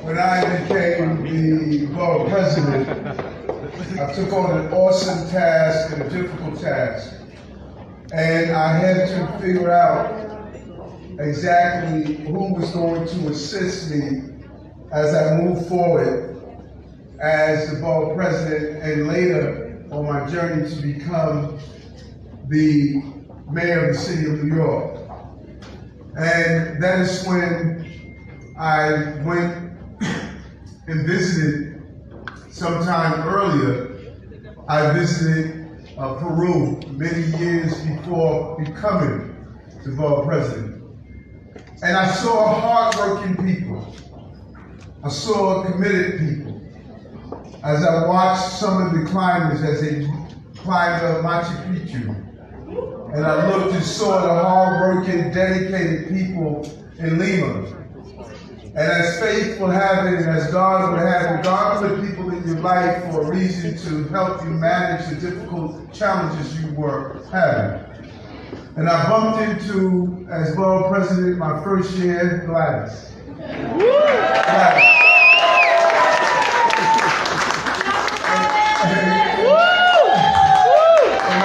when I became the borough president, I took on an awesome task and a difficult task. And I had to figure out exactly who was going to assist me as I move forward as the borough president and later on my journey to become the mayor of the city of New York. And that is when I went and visited sometime earlier. I visited Peru many years before becoming the borough president. And I saw hardworking people. I saw committed people. As I watched some of the climbers as they climbed up Machu Picchu, and I looked and saw the hard-working, dedicated people in Lima. And as fate will have it, and as God would have it, God put people in your life for a reason to help you manage the difficult challenges you were having. And I bumped into, as borough president, my first year, Gladys. Gladys. And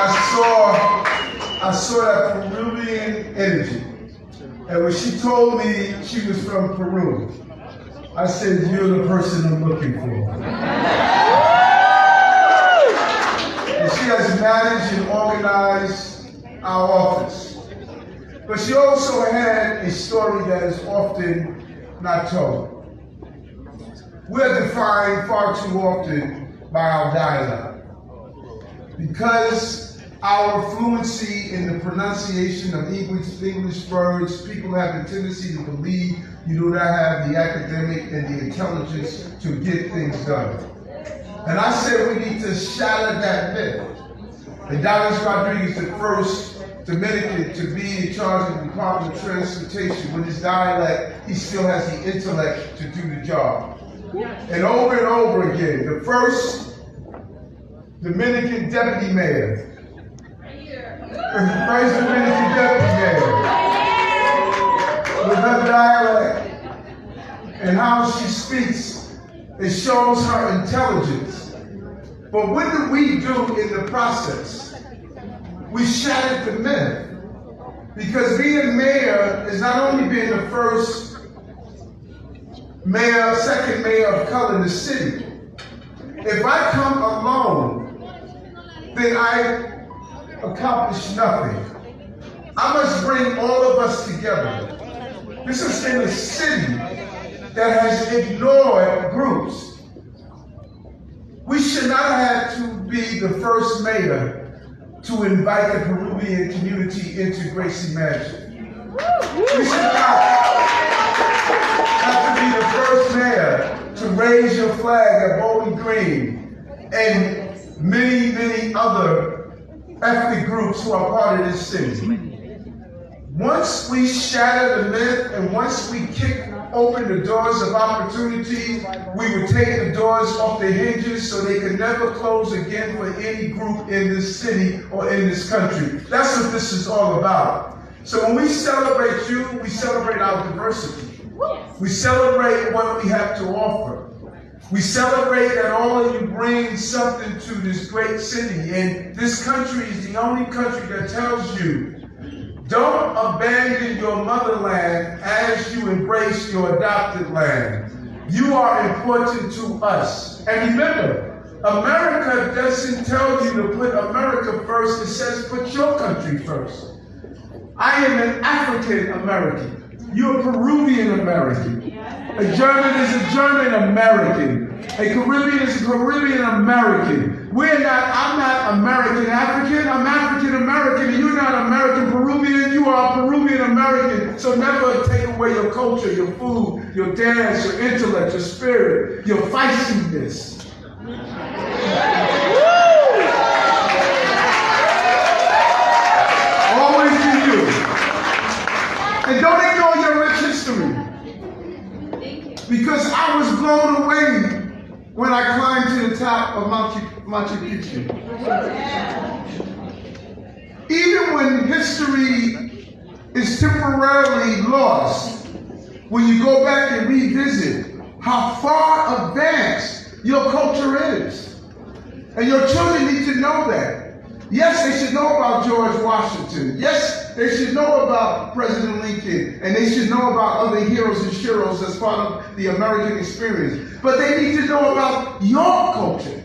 I saw that Peruvian energy. And when she told me she was from Peru, I said, "You're the person I'm looking for." And she has managed and organized our office. But she also had a story that is often not told. We're defined far too often by our dialect. Because our fluency in the pronunciation of English words, people have a tendency to believe you do not have the academic and the intelligence to get things done. And I said we need to shatter that myth. And Dallas Rodriguez, the first Dominican to be in charge of the Department of Transportation, with his dialect, he still has the intellect to do the job. And over again, the first Dominican deputy mayor, the first Dominican deputy mayor, with her dialect and how she speaks, it shows her intelligence. But what do we do in the process? We shattered the myth. Because being mayor is not only being the first mayor, second mayor of color in the city. If I come alone, then I accomplish nothing. I must bring all of us together. This is in a city that has ignored groups. We should not have to be the first mayor to invite the Peruvian community into Gracie Mansion. We should not have to be the first mayor to raise your flag at Bowling Green and many other ethnic groups who are part of this city. Once we shatter the myth and once we kick open the doors of opportunity, we would take the doors off the hinges so they could never close again for any group in this city or in this country. That's what this is all about. So when we celebrate you, we celebrate our diversity. We celebrate what we have to offer. We celebrate that all of you bring something to this great city. And this country is the only country that tells you, don't abandon your motherland as you embrace your adopted land. You are important to us. And remember, America doesn't tell you to put America first. It says put your country first. I am an African American. You're a Peruvian American. A German is a German American. A Caribbean is a Caribbean American. I'm not American African, I'm African American, and you're not American Peruvian, you are Peruvian American. So never take away your culture, your food, your dance, your intellect, your spirit, your feistiness. Always be you. And don't ignore your rich history. Because I was blown away when I climbed to the top of Machu Picchu. Even when history is temporarily lost, when you go back and revisit, how far advanced your culture is. And your children need to know that. Yes, they should know about George Washington. Yes, they should know about President Lincoln. And they should know about other heroes and sheroes as part of the American experience. But they need to know about your culture.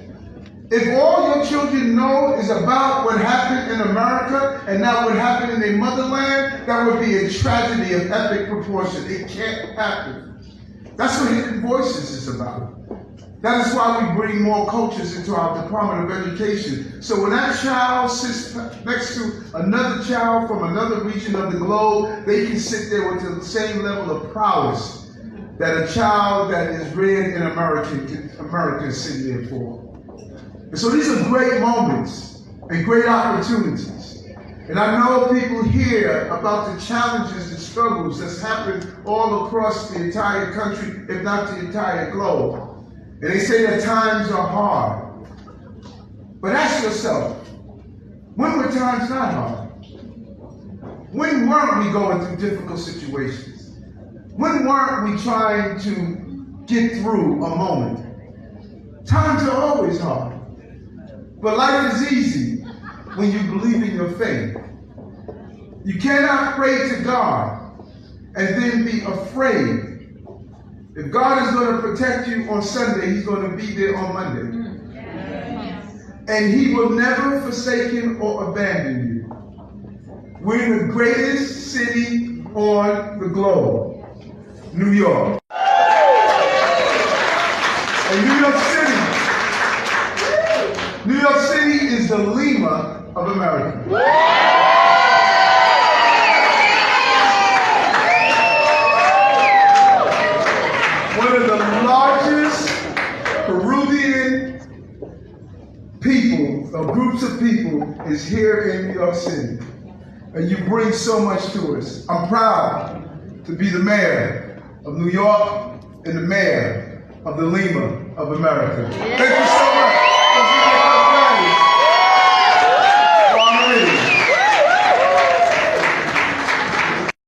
If all your children know is about what happened in America and not what happened in their motherland, that would be a tragedy of epic proportion. It can't happen. That's what Hidden Voices is about. That is why we bring more cultures into our Department of Education. So when that child sits next to another child from another region of the globe, they can sit there with the same level of prowess that a child that is reared in America is sitting there for. And so these are great moments and great opportunities. And I know people hear about the challenges and struggles that's happened all across the entire country, if not the entire globe. And they say that times are hard. But ask yourself, when were times not hard? When weren't we going through difficult situations? When weren't we trying to get through a moment? Times are always hard. But life is easy when you believe in your faith. You cannot pray to God and then be afraid. If God is going to protect you on Sunday, He's going to be there on Monday. And He will never forsake you or abandon you. We're in the greatest city on the globe, New York. And New York City is the Lima of America. One of the largest Peruvian people, or groups of people, is here in New York City. And you bring so much to us. I'm proud to be the mayor of New York and the mayor of the Lima of America. Thank you so much.